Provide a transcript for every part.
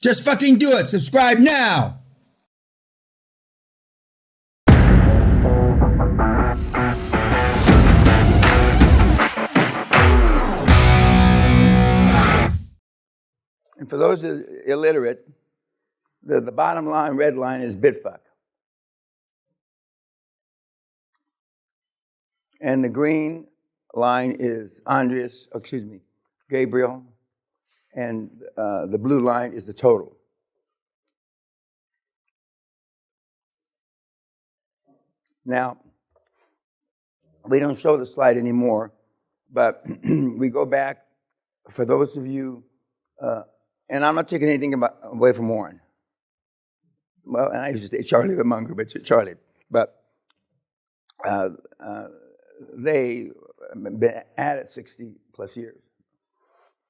Just fucking do it. Subscribe now. And for those illiterate, the bottom line, red line, is bitfuck. And the green line is Gabriel. And the blue line is the total. Now, we don't show the slide anymore, but we go back, for those of you, and I'm not taking anything away from Warren. Well, and I used to say Charlie the Munger, but Charlie. But they've been at it 60 plus years.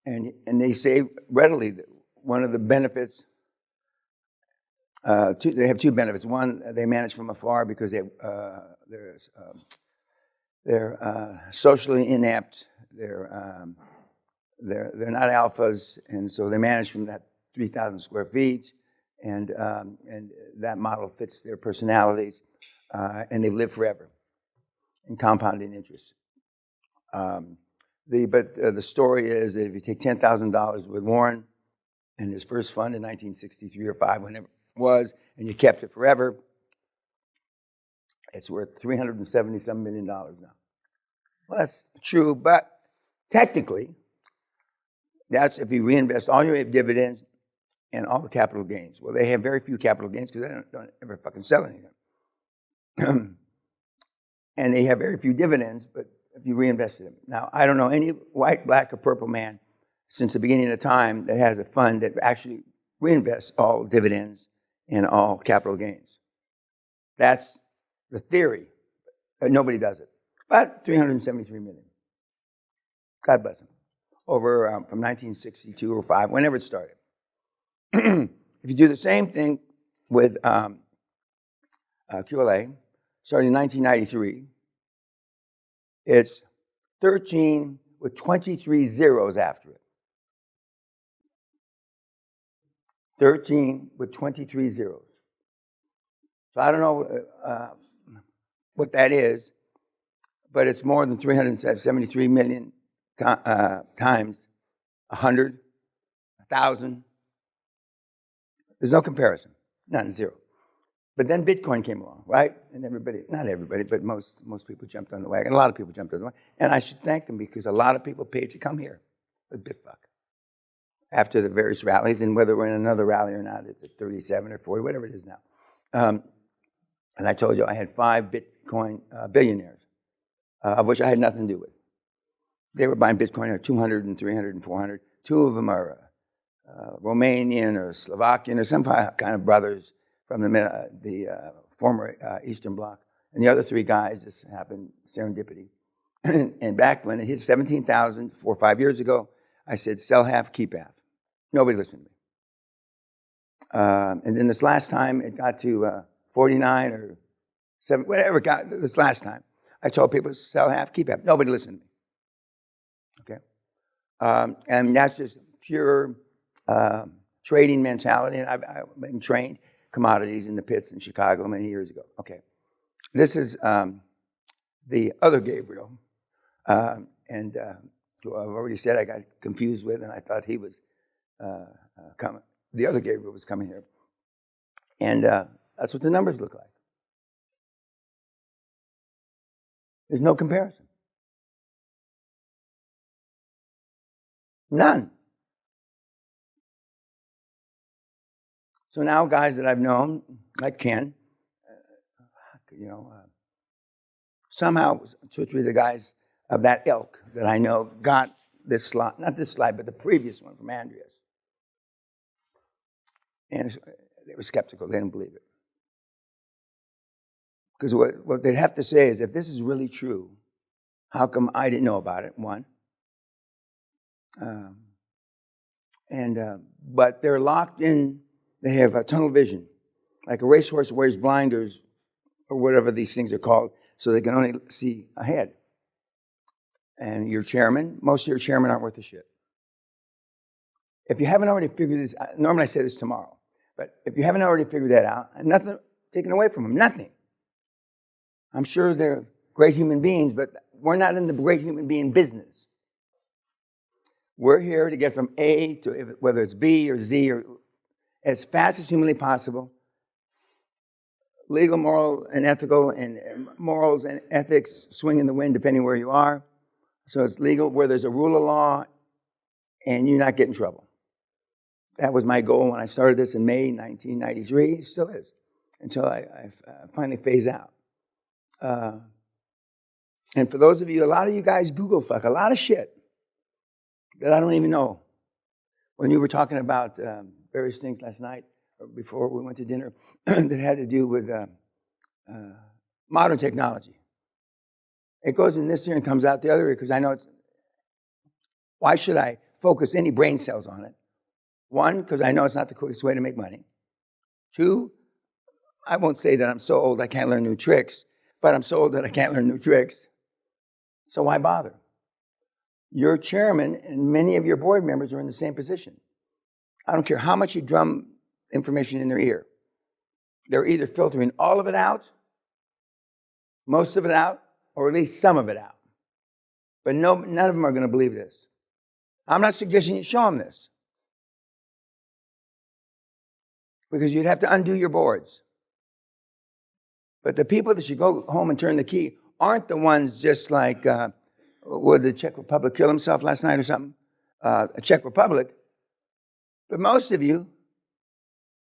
And they say readily that one of the benefits, they have two benefits. One, they manage from afar because they're socially inept. They're not alphas, and so they manage from that 3,000 square feet, and that model fits their personalities, and they live forever in compounding interest. The story is that if you take $10,000 with Warren and his first fund in 1963 or 5, whenever it was, and you kept it forever, it's worth $370-some million now. Well, that's true, but technically, that's if you reinvest all your dividends and all the capital gains. Well, they have very few capital gains because they don't ever fucking sell anything. And they have very few dividends, but if you reinvested them. Now, I don't know any white, black, or purple man since the beginning of time that has a fund that actually reinvests all dividends and all capital gains. That's the theory. Nobody does it. But 373 million. God bless them. Over from 1962 or 5, whenever it started. If you do the same thing with QLA, starting in 1993, it's 13 with 23 zeros after it. 13 with 23 zeros. So I don't know what that is, but it's more than 373 million times 100, 1,000. There's no comparison, none, zero. But then Bitcoin came along, right? And everybody, not everybody, but most people jumped on the wagon. A lot of people jumped on the wagon. And I should thank them because a lot of people paid to come here with Bitfuck. After the various rallies, and whether we're in another rally or not, it's at 37 or 40, whatever it is now. And I told you I had 5 Bitcoin billionaires, of which I had nothing to do with. They were buying Bitcoin at 200 and 300 and 400. 2 of them are Romanian or Slovakian or some kind of brothers from the former Eastern Bloc. And the other 3 guys just happened serendipity. And back when it hit 17,000 4 or 5 years ago, I said, sell half, keep half. Nobody listened to me. And then this last time, it got to 49 or 7, whatever it got this last time. I told people, sell half, keep half. Nobody listened to me. Okay? And that's just pure trading mentality. And I've been trained commodities in the pits in Chicago many years ago. Okay. This is the other Gabriel. And who I've already said I got confused with, and I thought he was coming. The other Gabriel was coming here. And that's what the numbers look like. There's no comparison. None. So now guys that I've known, like Ken, somehow 2 or 3 of the guys of that ilk that I know got this slide, not this slide, but the previous one from Andreas. And they were skeptical. They didn't believe it. Because what they'd have to say is, if this is really true, how come I didn't know about it, one? But they're locked in. They have a tunnel vision, like a racehorse wears blinders, or whatever these things are called, so they can only see ahead. And your chairman, most of your chairmen aren't worth a shit. If you haven't already figured this out, normally I say this tomorrow, but if you haven't already figured that out, and nothing taken away from them, nothing. I'm sure they're great human beings, but we're not in the great human being business. We're here to get from A to whether it's B or Z or as fast as humanly possible. Legal, moral, and ethical, and morals and ethics swing in the wind depending where you are. So it's legal where there's a rule of law and you not get in trouble. That was my goal when I started this in May 1993. It still is, until I finally phase out. And for those of you, a lot of you guys Google fuck a lot of shit that I don't even know. When you were talking about various things last night, or before we went to dinner, that had to do with modern technology. It goes in this ear and comes out the other ear because I know it's. Why should I focus any brain cells on it? One, because I know it's not the quickest way to make money. Two, I won't say that I'm so old I can't learn new tricks, but I'm so old that I can't learn new tricks. So why bother? Your chairman and many of your board members are in the same position. I don't care how much you drum information in their ear. They're either filtering all of it out, most of it out, or at least some of it out. But none of them are going to believe this. I'm not suggesting you show them this, because you'd have to undo your boards. But the people that should go home and turn the key aren't the ones just like, would the Czech Republic kill himself last night or something? A Czech Republic. But most of you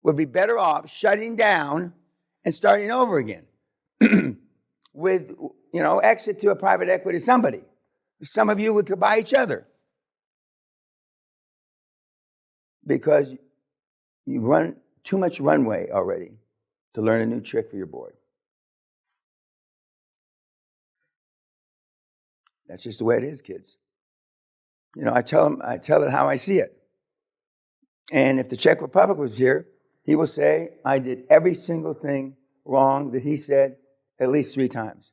would be better off shutting down and starting over again with, exit to a private equity, somebody. Some of you could buy each other because you've run too much runway already to learn a new trick for your board. That's just the way it is, kids. I tell it how I see it. And if the Czech Republic was here, he will say, I did every single thing wrong that he said at least 3 times.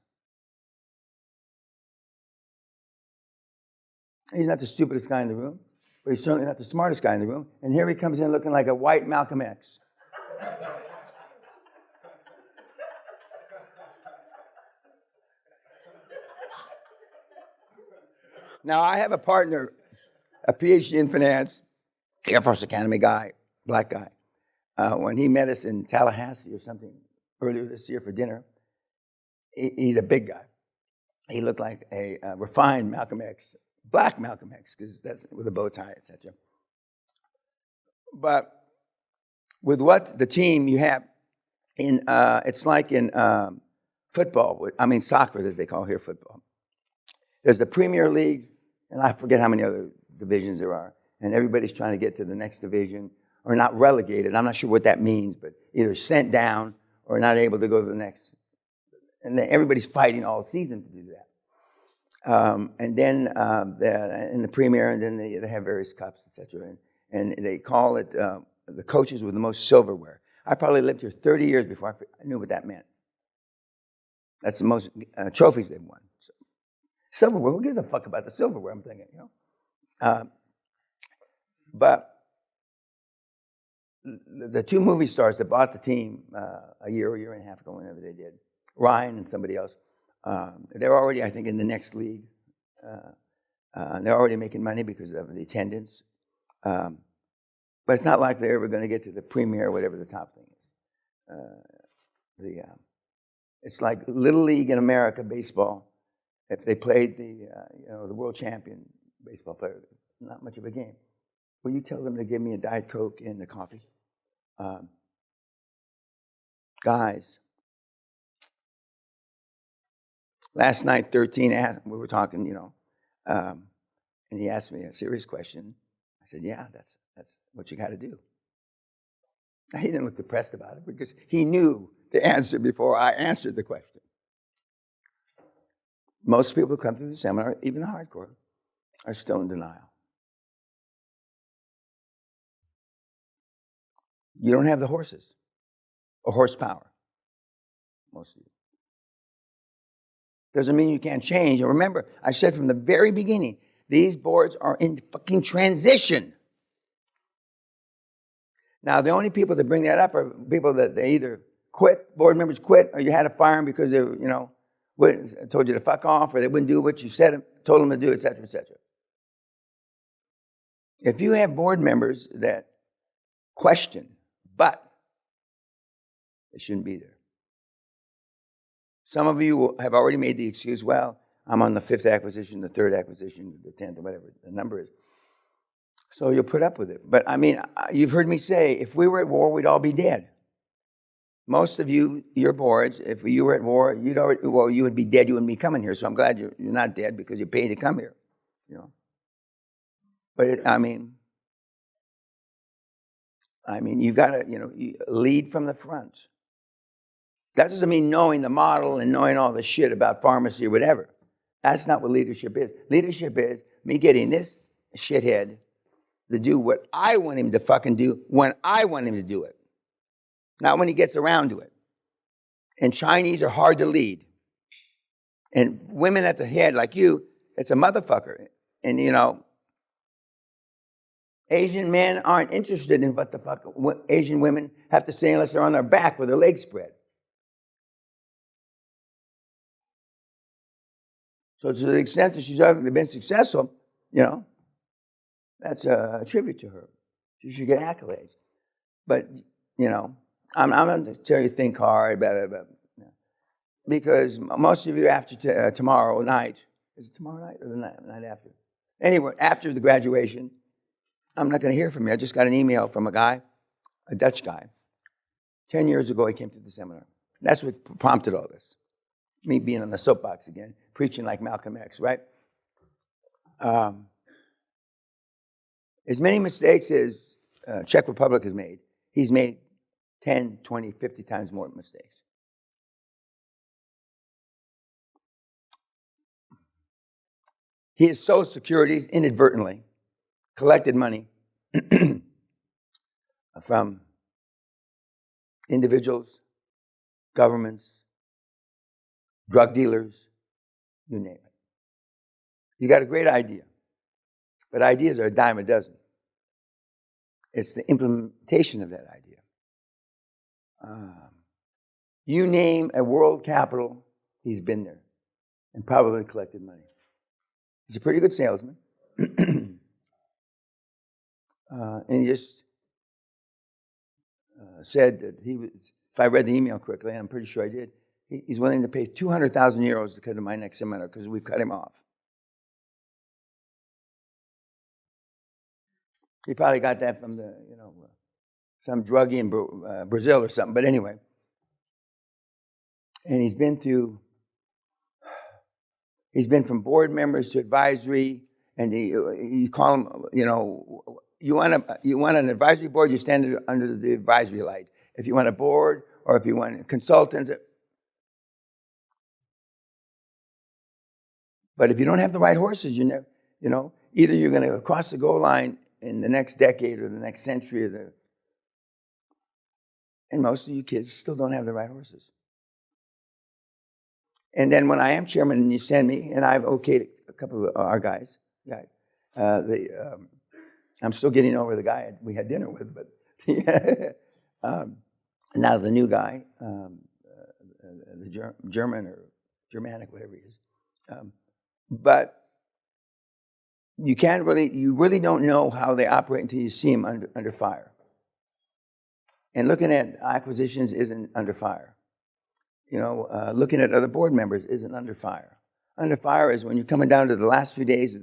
He's not the stupidest guy in the room, but he's certainly not the smartest guy in the room. And here he comes in looking like a white Malcolm X. Now, I have a partner, a PhD in finance, Air Force Academy guy, black guy. When he met us in Tallahassee or something earlier this year for dinner, he's a big guy. He looked like a refined Malcolm X, black Malcolm X, because that's with a bow tie, etc. But with what the team you have in, it's like in football, soccer that they call here football. There's the Premier League, and I forget how many other divisions there are, and everybody's trying to get to the next division, or not relegated. I'm not sure what that means, but either sent down or not able to go to the next. And then everybody's fighting all season to do that. And then in the Premier, and then they have various cups, etc. And they call it the coaches with the most silverware. I probably lived here 30 years before I knew what that meant. That's the most trophies they've won. So, silverware, who gives a fuck about the silverware? I'm thinking, But the 2 movie stars that bought the team a year and a half ago, whenever they did, Ryan and somebody else, they're already, I think, in the next league. They're already making money because of the attendance. But it's not like they're ever going to get to the Premier or whatever the top thing is. It's like Little League in America baseball. If they played the world champion baseball player, not much of a game. Will you tell them to give me a Diet Coke and a coffee? Guys, last night 13 asked, we were talking, and he asked me a serious question. I said, yeah, that's what you got to do. He didn't look depressed about it because he knew the answer before I answered the question. Most people who come through the seminar, even the hardcore, are still in denial. You don't have the horses or horsepower, most of you. Doesn't mean you can't change. And remember, I said from the very beginning, these boards are in fucking transition. Now, the only people that bring that up are people that they either quit, board members quit, or you had to fire them because they, told you to fuck off, or they wouldn't do what you told them to do, et cetera, et cetera. If you have board members that question, but they shouldn't be there. Some of you have already made the excuse, well, I'm on the 5th acquisition, the 3rd acquisition, the 10th, or whatever the number is. So you'll put up with it. But I mean, you've heard me say, if we were at war, we'd all be dead. Most of you, your boards, if you were at war, you would be dead. You wouldn't be coming here. So I'm glad you're not dead because you paid to come here. But you got to lead from the front. That doesn't mean knowing the model and knowing all the shit about pharmacy or whatever. That's not what leadership is. Leadership is me getting this shithead to do what I want him to fucking do when I want him to do it. Not when he gets around to it. And Chinese are hard to lead. And women at the head like you, it's a motherfucker. And Asian men aren't interested in what the fuck Asian women have to say unless they're on their back with their legs spread. So to the extent that she's been successful, that's a tribute to her. She should get accolades. But, I'm going to tell you, think hard, blah, blah, blah. Because most of you after tomorrow night, is it tomorrow night or the night after? Anyway, after the graduation, I'm not going to hear from you. I just got an email from a guy, a Dutch guy. 10 years ago, he came to the seminar. That's what prompted all this. Me being on the soapbox again, preaching like Malcolm X, right? As many mistakes as Czech Republic has made, he's made 10, 20, 50 times more mistakes. He has sold securities inadvertently, collected money from individuals, governments, drug dealers, you name it. You got a great idea, but ideas are a dime a dozen. It's the implementation of that idea. You name a world capital, he's been there and probably collected money. He's a pretty good salesman. And he just said that he was, if I read the email correctly, and I'm pretty sure I did, he's willing to pay 200,000 euros to come to my next seminar because we've cut him off. He probably got that from the, some druggie in Brazil or something. But anyway, and he's been from board members to advisory, and you call him, you want an advisory board, you stand under the advisory light. If you want a board or if you want consultants. But if you don't have the right horses, either you're going to cross the goal line in the next decade or the next century, and most of you kids still don't have the right horses. And then when I am chairman and you send me, and I've okayed a couple of our guys, I'm still getting over the guy we had dinner with, but now the new guy, the German or Germanic, whatever he is. But you really don't know how they operate until you see them under fire. And looking at acquisitions isn't under fire. Looking at other board members isn't under fire. Under fire is when you're coming down to the last few days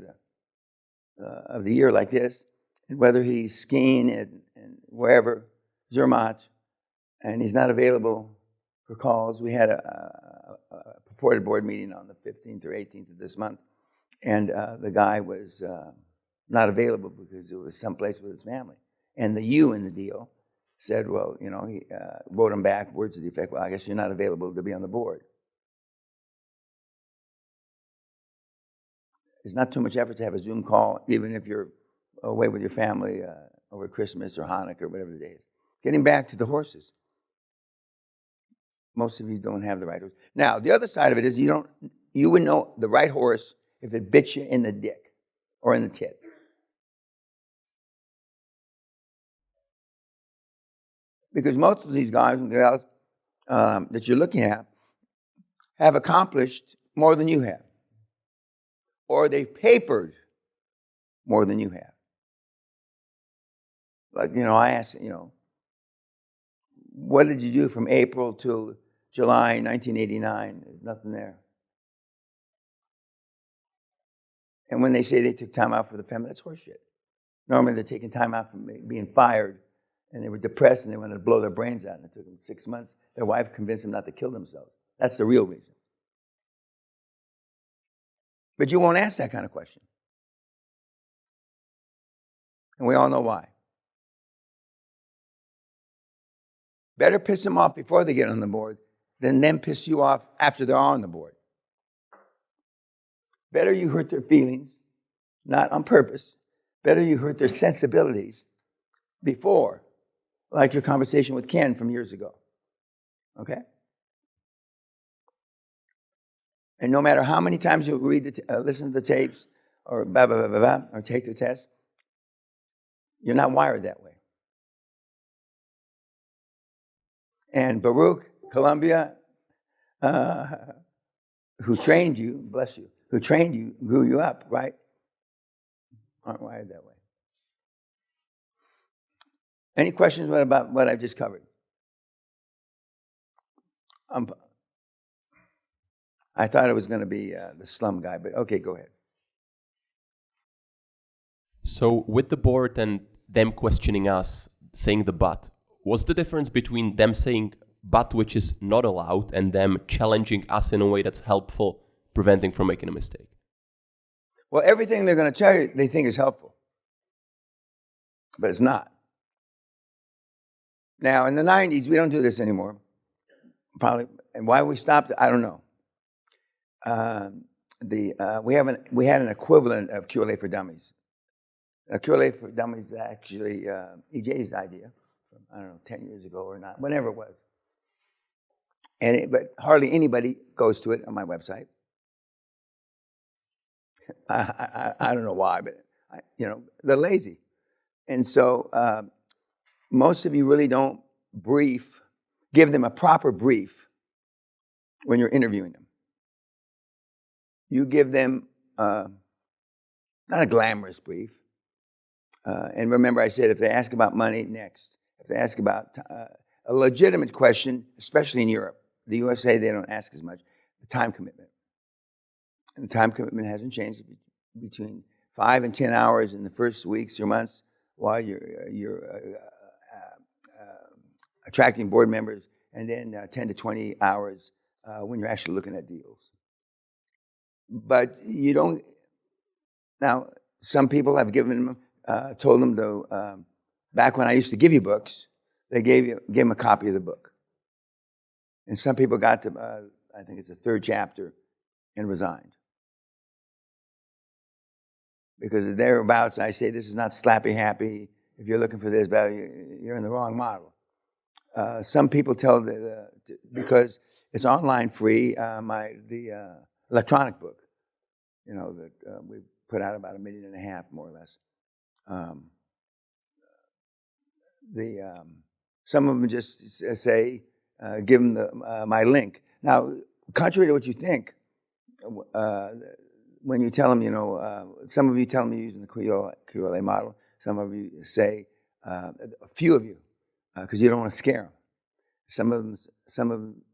of the year like this, and whether he's skiing and wherever, Zermatt, and he's not available for calls. We had a purported board meeting on the 15th or 18th of this month, and the guy was not available because it was someplace with his family. And the you in the deal said, well, he wrote him back, words to the effect, well, I guess you're not available to be on the board. It's not too much effort to have a Zoom call, even if you're away with your family over Christmas or Hanukkah or whatever the day is. Getting back to the horses. Most of you don't have the right horse. Now, the other side of it is you would know the right horse if it bit you in the dick or in the tit. Because most of these guys and gals that you're looking at have accomplished more than you have. Or they've papered more than you have. Like, I asked, what did you do from April to July 1989? There's nothing there. And when they say they took time out for the family, that's horseshit. Normally they're taking time out from being fired, and they were depressed and they wanted to blow their brains out, and it took them 6 months. Their wife convinced them not to kill themselves. That's the real reason. But you won't ask that kind of question. And we all know why. Better piss them off before they get on the board than them piss you off after they're on the board. Better you hurt their feelings, not on purpose. Better you hurt their sensibilities before, like your conversation with Ken from years ago. Okay? And no matter how many times you listen to the tapes or blah, blah, blah, blah, blah, or take the test, you're not wired that way. And Baruch, Columbia, who trained you, bless you, who trained you, grew you up, right? Aren't wired that way. Any questions about what I've just covered? I thought it was going to be the slum guy, but okay, go ahead. So with the board and them questioning us, saying the but, what's the difference between them saying but which is not allowed and them challenging us in a way that's helpful, preventing from making a mistake? Well, everything they're going to tell you they think is helpful, but it's not. Now, in the 90s, we don't do this anymore. Probably, and why we stopped, I don't know. We had an equivalent of QLA for Dummies. QLA for Dummies is actually EJ's idea from, I don't know, 10 years ago or not, whenever it was. But hardly anybody goes to it on my website. I don't know why, but they're lazy. And so most of you really don't give them a proper brief when you're interviewing them. You give them not a glamorous brief. And remember I said if they ask about money, next. If they ask about a legitimate question, especially in Europe, the USA, they don't ask as much, the time commitment. And the time commitment hasn't changed between 5 and 10 hours in the first weeks or months while you're attracting board members, and then 10 to 20 hours when you're actually looking at deals. But you don't. Now, some people have told them to. Back when I used to give you books, they gave them a copy of the book, and some people got to I think it's the 3rd chapter and resigned because thereabouts I say this is not slappy happy. If you're looking for this value, you're in the wrong model. Some people tell because it's online free. The electronic book, that we put out about 1.5 million, more or less. Some of them just say, give them my link. Now, contrary to what you think, when you tell them, some of you tell them you're using the QLA model. Some of you say, a few of you, because you don't want to scare them.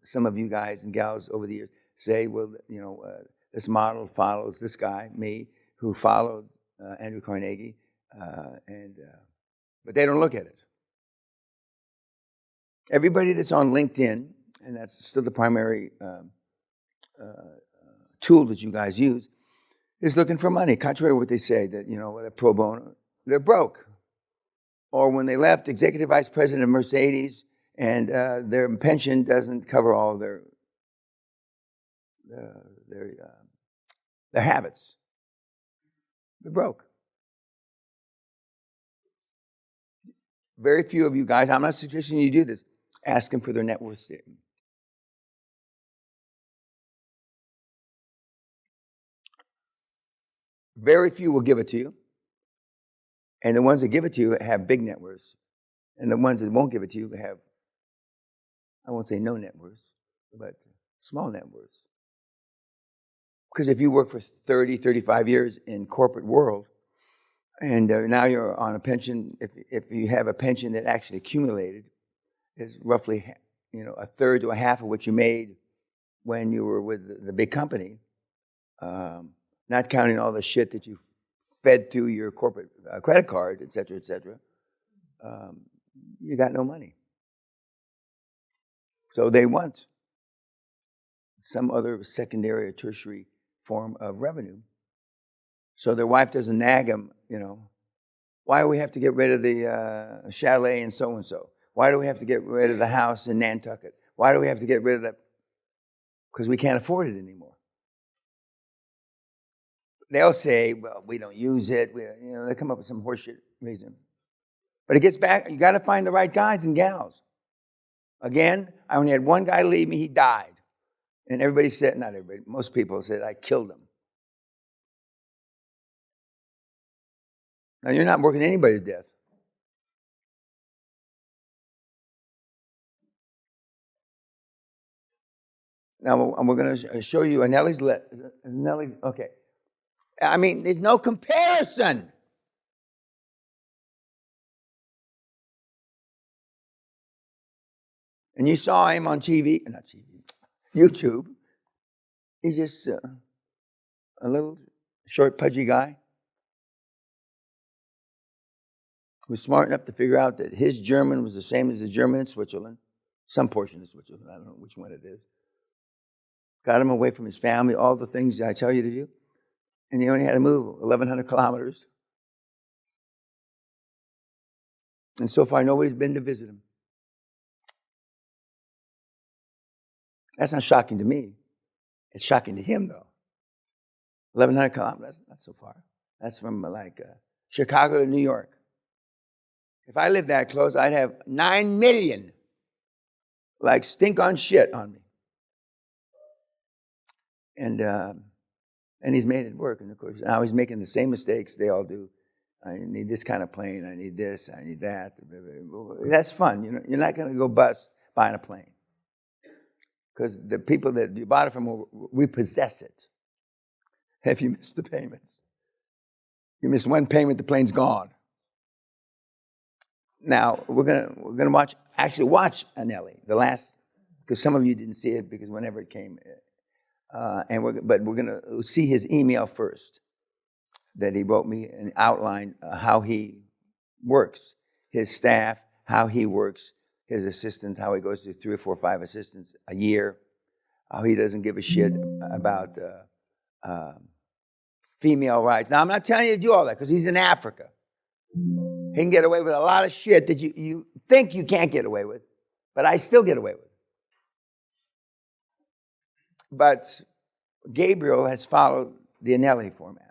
Some of you guys and gals over the years say, well, this model follows this guy, me, who followed Andrew Carnegie, but they don't look at it. Everybody that's on LinkedIn, and that's still the primary tool that you guys use, is looking for money. Contrary to what they say, that they're pro bono, they're broke. Or when they left, executive vice president of Mercedes, and their pension doesn't cover all their habits. They're broke. Very few of you guys, I'm not suggesting you do this, ask them for their net worth statement. Very few will give it to you. And the ones that give it to you have big net worths. And the ones that won't give it to you have I won't say no net worths, but small net worths. Because if you work for 30, 35 years in corporate world, and now you're on a pension, if you have a pension that actually accumulated, is roughly, a third to a half of what you made when you were with the big company, not counting all the shit that you fed through your corporate credit card, et cetera, you got no money. So they want some other secondary or tertiary form of revenue. So their wife doesn't nag them, why do we have to get rid of the chalet in so-and-so? Why do we have to get rid of the house in Nantucket? Why do we have to get rid of that? Because we can't afford it anymore. They'll say, well, we don't use it. They come up with some horseshit reason. But it gets back, you got to find the right guys and gals. Again, I only had one guy leave me, he died. And everybody said, not everybody, most people said I killed him. Now, you're not working anybody to death. Now, we're going to show you Nelly's letter. Okay. I mean, there's no comparison. And you saw him on TV, not TV, YouTube. He's just a little short, pudgy guy who's smart enough to figure out that his German was the same as the German in Switzerland, some portion of Switzerland, I don't know which one it is. Got him away from his family, all the things I tell you to do. And he only had to move 1,100 kilometers. And so far, nobody's been to visit him. That's not shocking to me. It's shocking to him, though. 1,100 kilometers, that's not so far. That's from Chicago to New York. If I lived that close, I'd have 9 million stink on shit on me. And he's made it work. And of course, now he's making the same mistakes they all do. I need this kind of plane. I need this. I need that. That's fun. You're not going to go bust buying a plane. Because the people that you bought it from will repossess it if you miss the payments. You miss one payment, the plane's gone. Now, we're gonna watch Anelli, the last, because some of you didn't see it because whenever it came, but we're gonna see his email first that he wrote me and outlined how he works, his staff, how he works, his assistants, how he goes through 3 or 4 or 5 assistants a year, how he doesn't give a shit about female rights. Now, I'm not telling you to do all that because he's in Africa. He can get away with a lot of shit that you think you can't get away with, but I still get away with. But Gabriel has followed the Anelli format.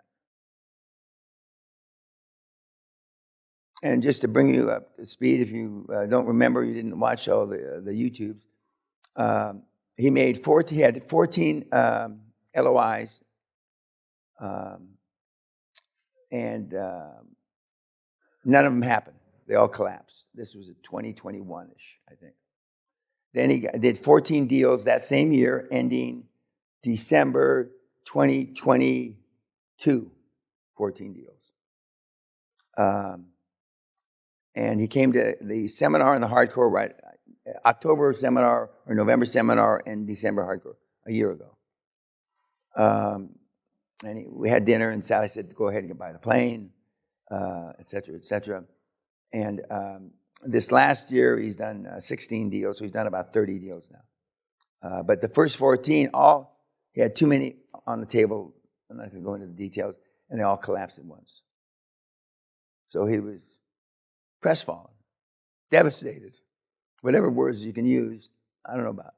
And just to bring you up to speed, if you don't remember, you didn't watch all the YouTubes, he had 14 LOIs, and none of them happened. They all collapsed. This was 2021-ish, I think. Then he did 14 deals that same year, ending December 2022, 14 deals. And he came to the seminar and the hardcore, right? October seminar or November seminar and December hardcore a year ago. And we had dinner, and Sally said, go ahead and buy the plane, et cetera, et cetera. And this last year, he's done 16 deals, so he's done about 30 deals now. But the first 14, he had too many on the table. I'm not going to go into the details, and they all collapsed at once. So he was crestfallen, devastated, whatever words you can use, I don't know about,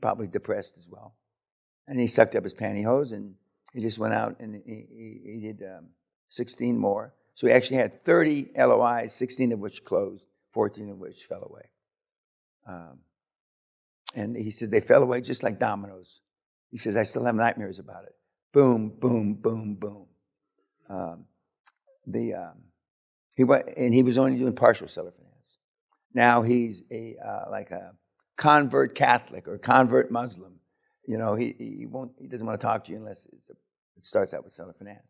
probably depressed as well. And he sucked up his pantyhose, and he just went out and he did 16 more. So he actually had 30 LOIs, 16 of which closed, 14 of which fell away. And he said they fell away just like dominoes. He says, I still have nightmares about it. Boom, boom, boom, boom. He was only doing partial seller finance. Now he's a convert Catholic or convert Muslim. You know, he doesn't want to talk to you unless it starts out with seller finance.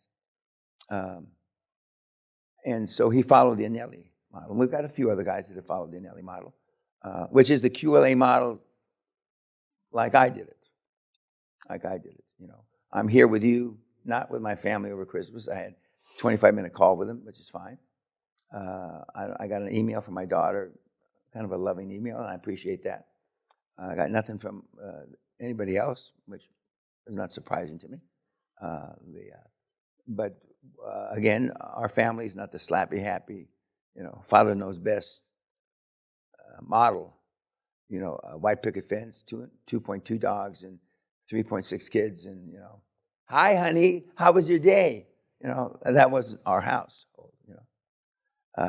And so he followed the Anelli model. And we've got a few other guys that have followed the Anelli model, which is the QLA model like I did it. You know. I'm here with you, not with my family over Christmas. I had a 25-minute call with them, which is fine. I got an email from my daughter, kind of a loving email, and I appreciate that. I got nothing from anybody else, which is not surprising to me. But again, our family is not the slappy, happy, you know, father knows best model. You know, a white picket fence, 2.2 dogs, and 3.6 kids, and you know, hi, honey, how was your day? You know, that wasn't our house. You know,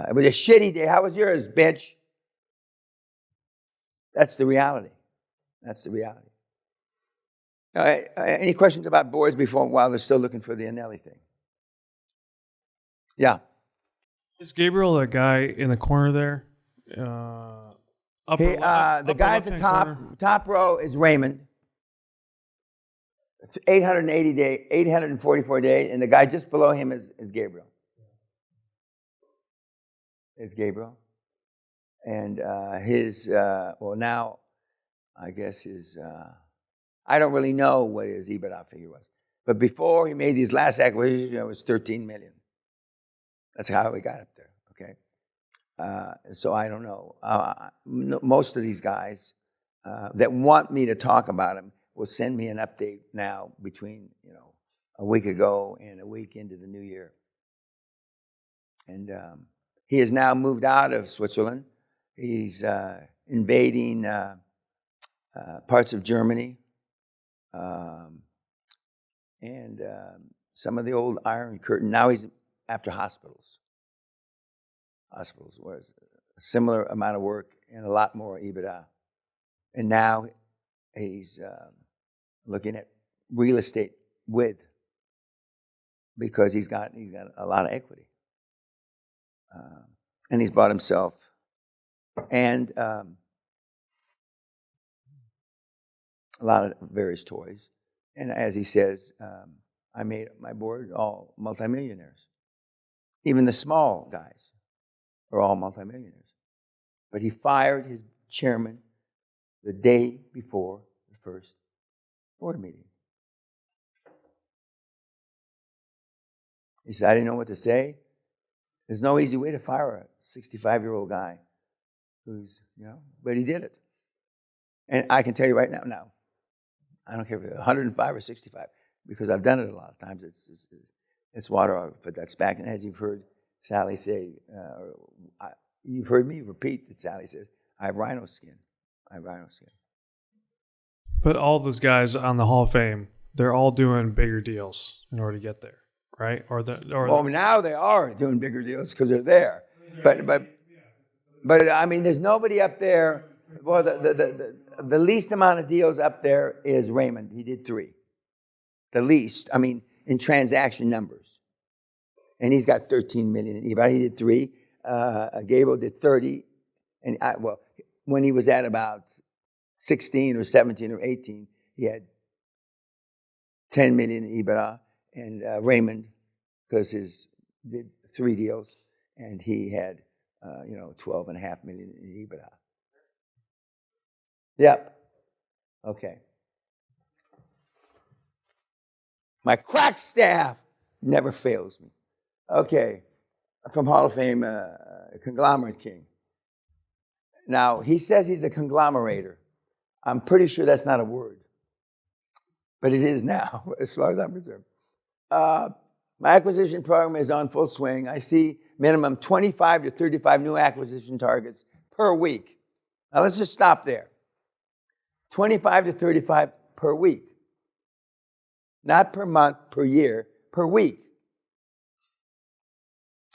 it was a shitty day. How was yours, bitch? That's the reality. Any questions about boards while they're still looking for the Anelli thing? Yeah. Is Gabriel the guy in the corner there? The guy at the top row is Raymond. It's 844 days, and the guy just below him is Gabriel. It's Gabriel. And now, I guess I don't really know what his EBITDA figure was. But before he made these last acquisitions, it was 13 million. That's how we got up there, okay? So I don't know. Most of these guys that want me to talk about him will send me an update now between, you know, a week ago and a week into the new year. And he has now moved out of Switzerland. He's invading parts of Germany and some of the old Iron Curtain. Now he's after hospitals. Hospitals was a similar amount of work and a lot more EBITDA. And now he's looking at real estate because he's got a lot of equity. And he's bought himself and a lot of various toys. And as he says, I made my board all multimillionaires. Even the small guys are all multimillionaires. But he fired his chairman the day before the first board meeting. He said, I didn't know what to say. There's no easy way to fire a 65-year-old guy who's, you know, but he did it. And I can tell you right now, I don't care if it's 105 or 65, because I've done it a lot of times. It's water off a duck's back. And as you've heard Sally say, you've heard me repeat that Sally says, I have rhino skin. But all those guys on the Hall of Fame, they're all doing bigger deals in order to get there, right? Now they are doing bigger deals because they're there. But I mean, there's nobody up there. Well, the least amount of deals up there is Raymond. He did 3. The least, I mean, in transaction numbers. And he's got 13 million in EBITDA. He did 3. Gabriel did 30. And when he was at about 16 or 17 or 18, he had 10 million in EBITDA. And Raymond, because did 3 deals, and he had 12.5 million in EBITDA. Yep. Okay. My crack staff never fails me. Okay. From Hall of Fame, Conglomerate King. Now, he says he's a conglomerator. I'm pretty sure that's not a word. But it is now, as far as I'm concerned. My acquisition program is on full swing. I see minimum 25 to 35 new acquisition targets per week. Now, let's just stop there. 25 to 35 per week. Not per month, per year, per week.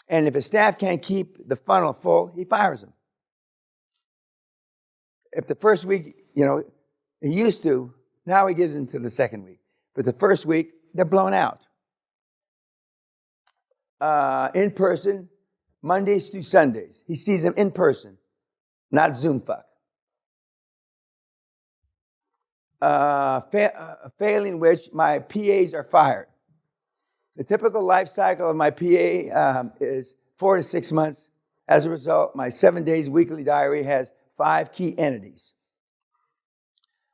And if his staff can't keep the funnel full, he fires them. If the first week, he used to, now he gives them to the second week. But the first week, they're blown out. In person, Mondays through Sundays. He sees them in person, not Zoom fuck. failing which my PAs are fired. The typical life cycle of my PA is 4 to 6 months. As a result, my 7 days weekly diary has 5 key entities.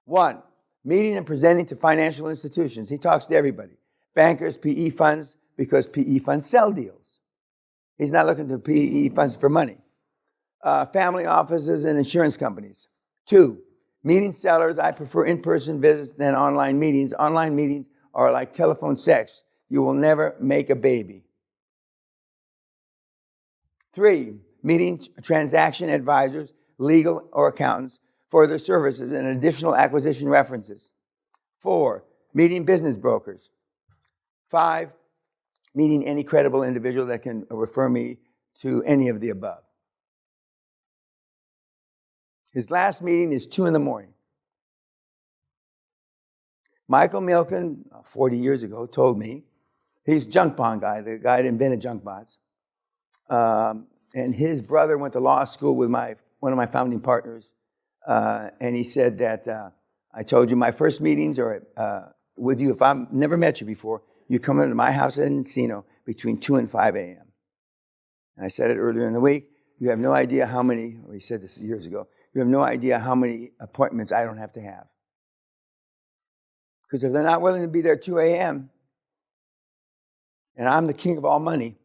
1, meeting and presenting to financial institutions. He talks to everybody. Bankers, PE funds, because PE funds sell deals. He's not looking to PE funds for money. Family offices and insurance companies. 2, meeting sellers. I prefer in-person visits than online meetings. Online meetings are like telephone sex. You will never make a baby. 3, meeting transaction advisors, legal or accountants for their services and additional acquisition references. 4, meeting business brokers. 5, meeting any credible individual that can refer me to any of the above. His last meeting is 2 in the morning. Michael Milken, 40 years ago, told me, he's a junk bond guy, the guy that invented junk bonds. And his brother went to law school with one of my founding partners. And he said that, I told you my first meetings are with you. If I've never met you before, you come into my house at Encino between 2 and 5 a.m. And I said it earlier in the week. You have no idea how many, he said this years ago, you have no idea how many appointments I don't have to have. Because if they're not willing to be there at 2 a.m., and I'm the king of all money,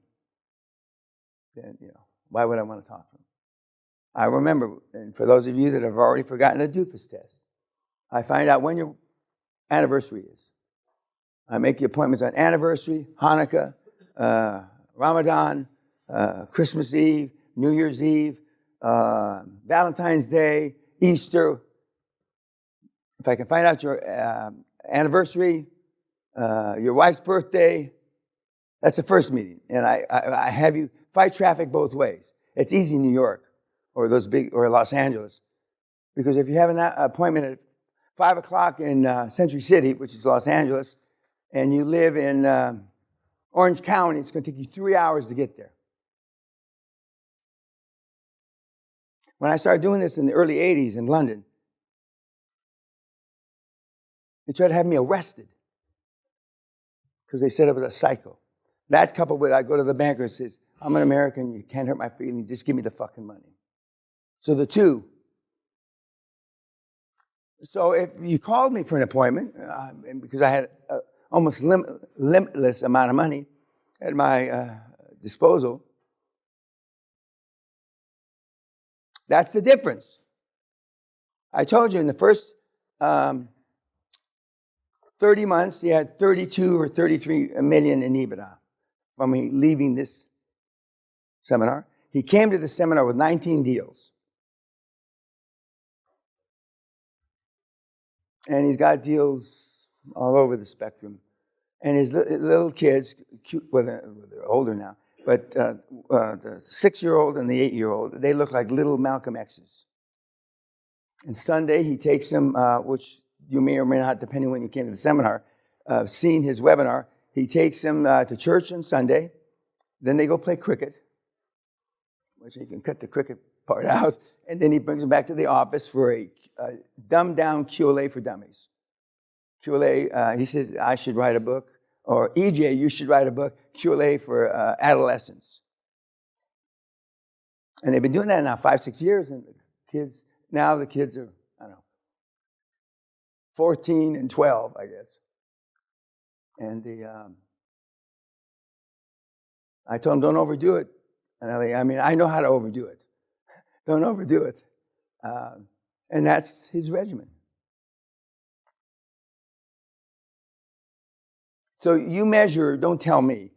then, why would I want to talk to them? I remember, and for those of you that have already forgotten the doofus test, I find out when your anniversary is. I make the appointments on anniversary, Hanukkah, Ramadan, Christmas Eve, New Year's Eve, Valentine's Day, Easter. If I can find out your anniversary, your wife's birthday, that's the first meeting. And I have you fight traffic both ways. It's easy in New York or Los Angeles. Because if you have an appointment at 5 o'clock in Century City, which is Los Angeles, and you live in Orange County, it's going to take you 3 hours to get there. When I started doing this in the early 80s in London, they tried to have me arrested because they said I was a psycho. That coupled with I go to the banker and says, I'm an American, you can't hurt my feelings, just give me the fucking money. So the two. So if you called me for an appointment, because I had almost limitless amount of money at my disposal, that's the difference. I told you in the first 30 months, he had 32 or 33 million in EBITDA from me leaving this seminar. He came to the seminar with 19 deals. And he's got deals all over the spectrum. And his little kids, well, they're older now, but the 6-year-old and the 8-year-old, they look like little Malcolm X's. And Sunday, he takes them, which you may or may not, depending when you came to the seminar, seen his webinar. He takes them to church on Sunday. Then they go play cricket, which you can cut the cricket part out. And then he brings them back to the office for a dumbed-down QLA for dummies. QLA, he says, I should write a book. Or EJ, you should write a book, QLA for adolescents. And they've been doing that now 5-6 years. And the kids are, I don't know, 14 and 12, I guess. And I told him, don't overdo it. And I know how to overdo it. Don't overdo it. And that's his regimen. So you measure, don't tell me,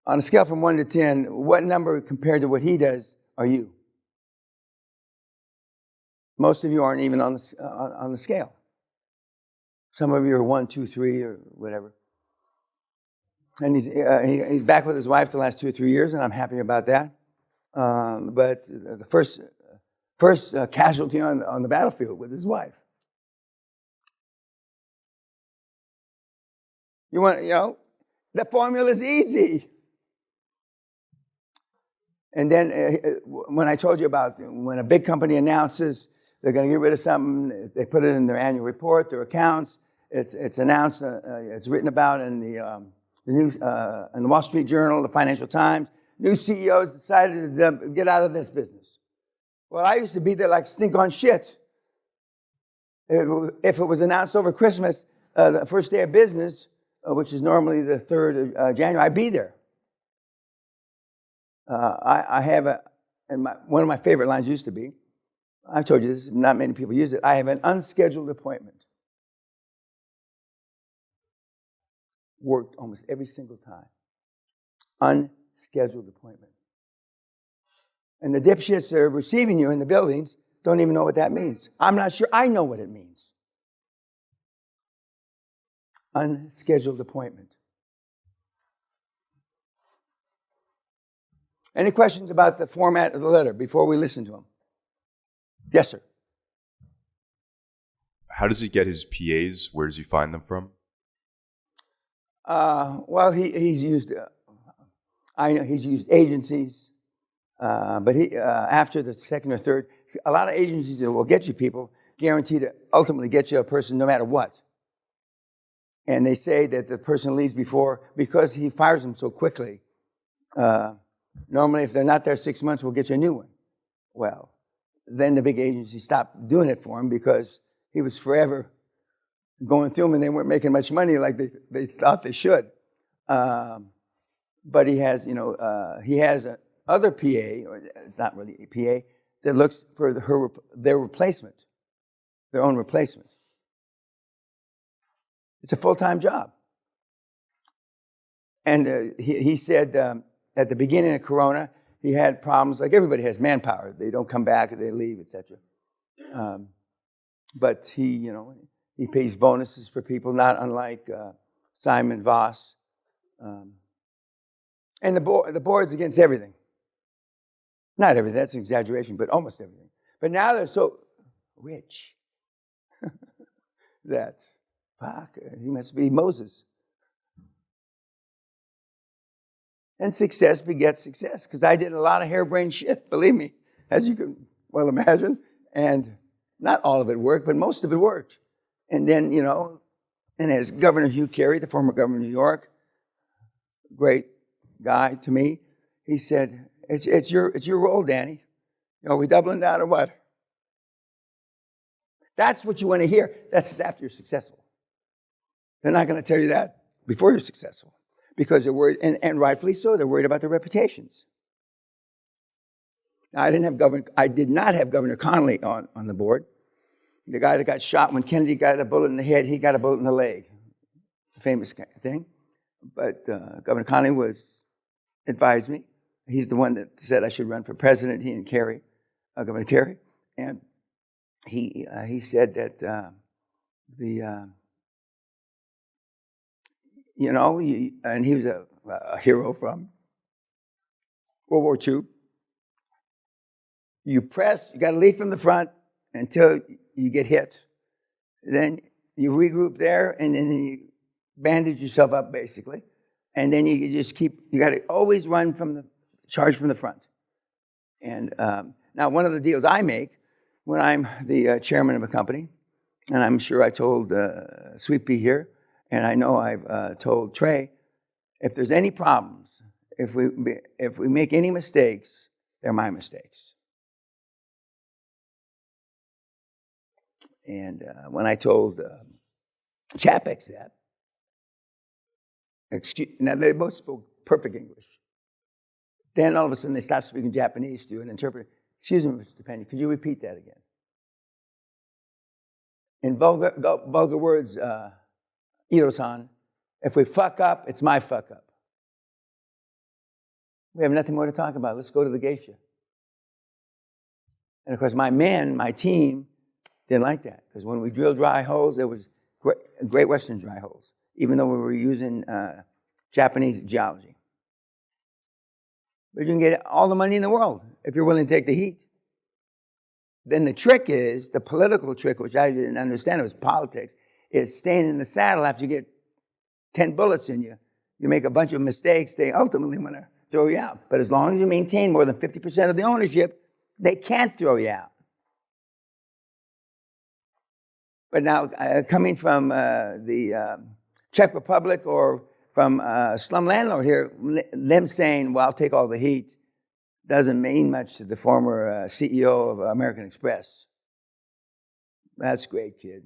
on a scale from 1 to 10, what number compared to what he does are you? Most of you aren't even on the scale. Some of you are 1, 2, 3, or whatever. And he's back with his wife the last 2 or 3 years, and I'm happy about that. But the first casualty on the battlefield was his wife. The formula is easy. And then when I told you about when a big company announces They're going to get rid of something. They put it in their annual report, their accounts. It's announced. It's written about in the news, in the Wall Street Journal, the Financial Times. New CEOs decided to get out of this business. Well, I used to be there like stink on shit. If it was announced over Christmas, the first day of business, which is normally the 3rd of January, I'd be there. I have one of my favorite lines used to be, I've told you this, not many people use it, I have an unscheduled appointment. Worked almost every single time. Unscheduled appointment. And the dipshits that are receiving you in the buildings don't even know what that means. I'm not sure I know what it means. Unscheduled appointment. Any questions about the format of the letter before we listen to them? Yes, sir. How does he get his PAs? Where does he find them from? Well, he's used. I know he's used agencies, but he after the second or third, a lot of agencies that will get you people guaranteed to ultimately get you a person no matter what. And they say that the person leaves because he fires them so quickly. Normally, if they're not there 6 months, we'll get you a new one. Well, then the big agency stopped doing it for him because he was forever going through them and they weren't making much money like they thought they should. But he has, other PA, or it's not really a PA, that looks for their replacement, their own replacement. It's a full-time job. And he said at the beginning of Corona, he had problems like everybody has, manpower. They don't come back, they leave, etc. But he pays bonuses for people, not unlike Simon Voss. And the board's against everything. Not everything, that's an exaggeration, but almost everything. But now they're so rich that, fuck, he must be Moses. And success begets success, because I did a lot of harebrained shit, believe me, as you can well imagine. And not all of it worked, but most of it worked. And then, and as Governor Hugh Carey, the former governor of New York, great guy to me, he said, it's your role, Danny. Are we doubling down or what? That's what you want to hear. That's after you're successful. They're not going to tell you that before you're successful. Because they're worried, and rightfully so, they're worried about their reputations. Now, I did not have Governor Connolly on the board. The guy that got shot when Kennedy got a bullet in the head, he got a bullet in the leg. Famous thing. But Governor Connolly advised me. He's the one that said I should run for president, he and Kerry, Governor Kerry. And he said that and he was a hero from World War II. You got to lead from the front until you get hit. Then you regroup there, and then you bandage yourself up, basically. And then you just you got to always charge from the front. And now one of the deals I make when I'm the chairman of a company, and I'm sure I told Sweet Pea here, and I know I've told Trey, if there's any problems, if we make any mistakes, they're my mistakes. And when I told Chapek that, now they both spoke perfect English. Then all of a sudden they stopped speaking Japanese to an interpreter. Excuse me, Mr. Peña, could you repeat that again? In vulgar words, Ito-san, if we fuck up, it's my fuck up. We have nothing more to talk about. Let's go to the geisha. And of course, my team, didn't like that. Because when we drilled dry holes, there was Great Western dry holes, even though we were using Japanese geology. But you can get all the money in the world if you're willing to take the heat. Then the trick is, the political trick, which I didn't understand, it was politics, is staying in the saddle after you get 10 bullets in you. You make a bunch of mistakes, they ultimately want to throw you out. But as long as you maintain more than 50% of the ownership, they can't throw you out. But now, coming from the Czech Republic or from a slum landlord here, them saying, well, I'll take all the heat, doesn't mean much to the former CEO of American Express. That's great, kid.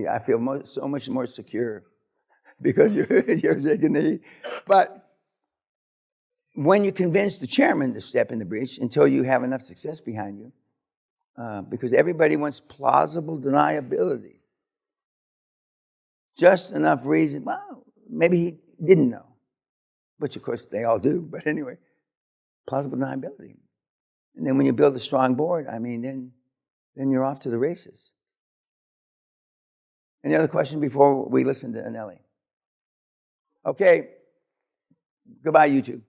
I feel so much more secure because you're taking the heat. But when you convince the chairman to step in the breach until you have enough success behind you, because everybody wants plausible deniability. Just enough reason, well, maybe he didn't know, which of course they all do, but anyway, plausible deniability. And then when you build a strong board, I mean, then you're off to the races. Any other question before we listen to Anneli? Okay, goodbye, YouTube.